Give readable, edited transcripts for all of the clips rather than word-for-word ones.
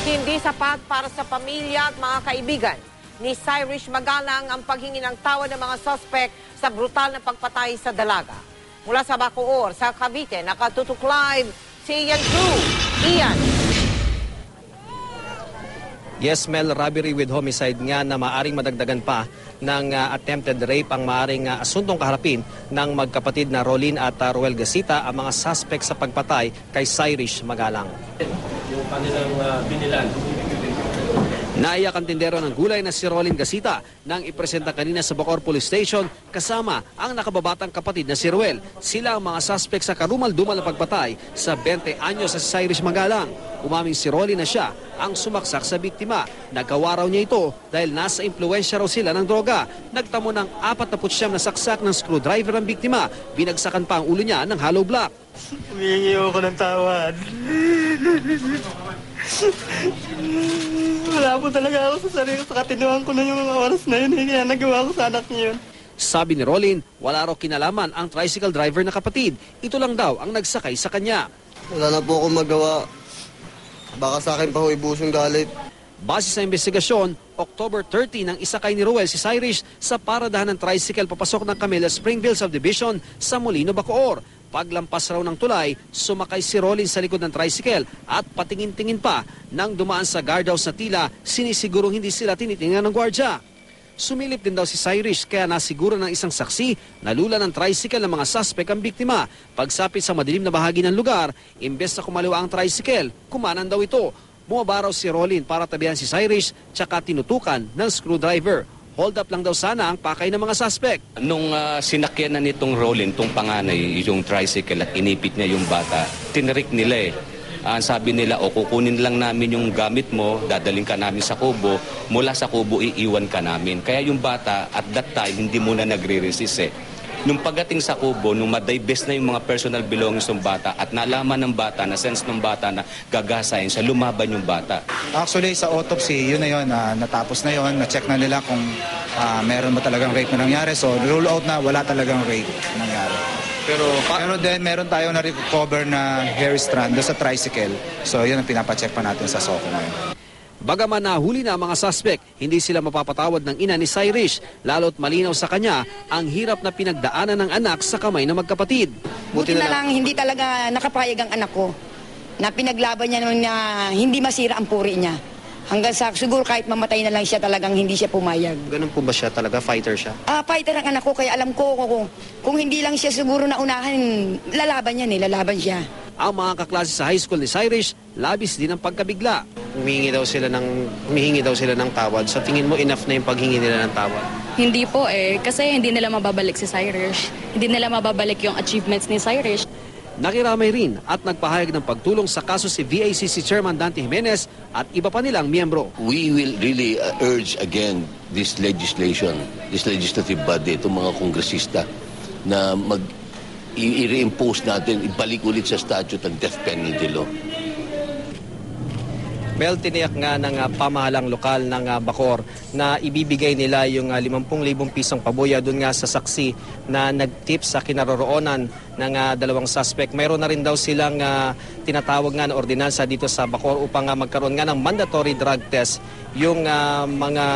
Hindi sapat para sa pamilya at mga kaibigan ni Cyrus Magalang ang paghingi ng tawad ng mga suspect sa brutal na pagpatay sa dalaga. Mula sa Bacoor, sa Cavite, nakatutok live si Ian Cruz. Ian. Yes, Mel, robbery with homicide nga na maaring madagdagan pa ng attempted rape ang maaring asuntong kaharapin ng magkapatid na Rolin at Roel Gasita, ang mga suspect sa pagpatay kay Cyrus Magalang. Yung kanilang binilan. Naiyak ang tindero ng gulay na si Rolin Gasita nang ipresenta kanina sa Bacoor Police Station kasama ang nakababatang kapatid na si Roel. Sila ang mga suspect sa karumal-dumal na pagpatay sa 20 anyos sa si Cyrus Magalang. Umaming si Rolin na siya ang sumaksak sa biktima. Nagawa raw niya ito dahil nasa impluensya raw sila ng droga. Nagtamo ng 49 na saksak ng screwdriver ang biktima. Binagsakan pa ang ulo niya ng hollow block. Humihingi ako ng tawad. Wala po talaga ako sa sarili ko. Katinuan ko na yung mga oras na yun. Kaya nagawa ko sa anak niyo yun. Sabi ni Rolin, wala raw kinalaman ang tricycle driver na kapatid. Ito lang daw ang nagsakay sa kanya. Wala na po akong magawa. Baka sa akin pa ho ibusong galit. Base sa investigasyon, October 30 nang isakay ni Roel si Cyrus sa paradahan ng tricycle papasok ng Camilla Springville Subdivision sa Molino, Bacoor. Paglampas raw ng tulay, sumakay si Rolin sa likod ng tricycle at patingin-tingin pa nang dumaan sa guardhouse na tila sinisigurong hindi sila tinitingnan ng gwardya. Sumilip din daw si Cyrus kaya nasiguro ng isang saksi na lula ng tricycle ng mga suspect ang biktima. Pagsapit sa madilim na bahagi ng lugar, imbes na kumaliwa ang tricycle, kumanan daw ito. Bumaba raw si Rolin para tabihan si Cyrus tsaka tinutukan ng screwdriver. Hold up lang daw sana ang pakay ng mga suspect. Nung sinakyan na nitong Rolin, itong panganay, yung tricycle at inipit niya yung bata, tinarik nila eh. Sabi nila, kukunin lang namin yung gamit mo, dadaling ka namin sa kubo, mula sa kubo iiwan ka namin. Kaya yung bata, at that time, hindi muna nagre-resist eh. Nung pagdating sa kubo, nung madivest na yung mga personal belongings ng bata at nalaman ng bata, na sense ng bata na gagasahin siya, lumaban yung bata. Actually, sa autopsy, yun na yun, natapos na yun, na-check na nila kung meron ba talagang rape na nangyari. So, rule out na wala talagang rape nangyari. Pero then, meron tayo na-recover na hair strand doon sa tricycle. So, yun ang pinapacheck pa natin sa SOCO ngayon. Bagaman nahuli na ang mga suspect, hindi sila mapapatawad ng ina ni Cyrus. Lalo't malinaw sa kanya ang hirap na pinagdaanan ng anak sa kamay ng magkapatid. Buti na lang hindi talaga nakapayag ang anak ko na pinaglaban niya naman na hindi masira ang puri niya. Hanggang sa siguro kahit mamatay na lang siya talagang hindi siya pumayag. Ganun po ba siya talaga? Fighter siya? Fighter ang anak ko kaya alam ko kung hindi lang siya siguro naunahan, lalaban siya. Ang mga kaklase sa high school ni Cyrus, labis din ang pagkabigla. Humihingi daw sila ng tawad. Sa tingin mo, enough na yung paghingi nila ng tawad? Hindi po kasi hindi nila mababalik si Cyrus. Hindi nila mababalik yung achievements ni Cyrus. Nakiramay rin at nagpahayag ng pagtulong sa kaso si VACC Chairman Dante Jimenez at iba pa nilang miyembro. We will really urge again this legislation, this legislative body, itong mga kongresista na i-reimpose natin, ibalik ulit sa statute ang death penalty law. Mel, tiniyak nga ng pamahalang lokal ng Bacoor na ibibigay nila yung 50,000 pisong pabuya doon nga sa saksi na nag-tip sa kinaroroonan ng dalawang suspect. Mayroon na rin daw silang tinatawag nga na ordinansa dito sa Bacoor upang magkaroon nga ng mandatory drug test yung mga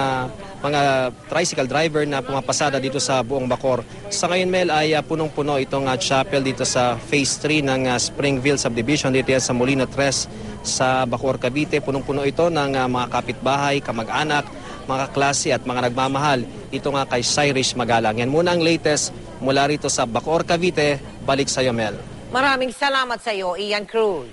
tricycle driver na pumapasada dito sa buong Bacoor. Sa ngayon, Mel, ay punong-puno itong chapel dito sa Phase 3 ng Springville Subdivision dito yan sa Molino 3 sa Bacoor, Cavite. Punong-puno ito ng mga kapitbahay, kamag-anak, mga klase at mga nagmamahal. Ito nga kay Cyrus Magalang. Yan muna ang latest mula rito sa Bacoor, Cavite. Balik sa iyo, Mel. Maraming salamat sa iyo, Ian Cruz.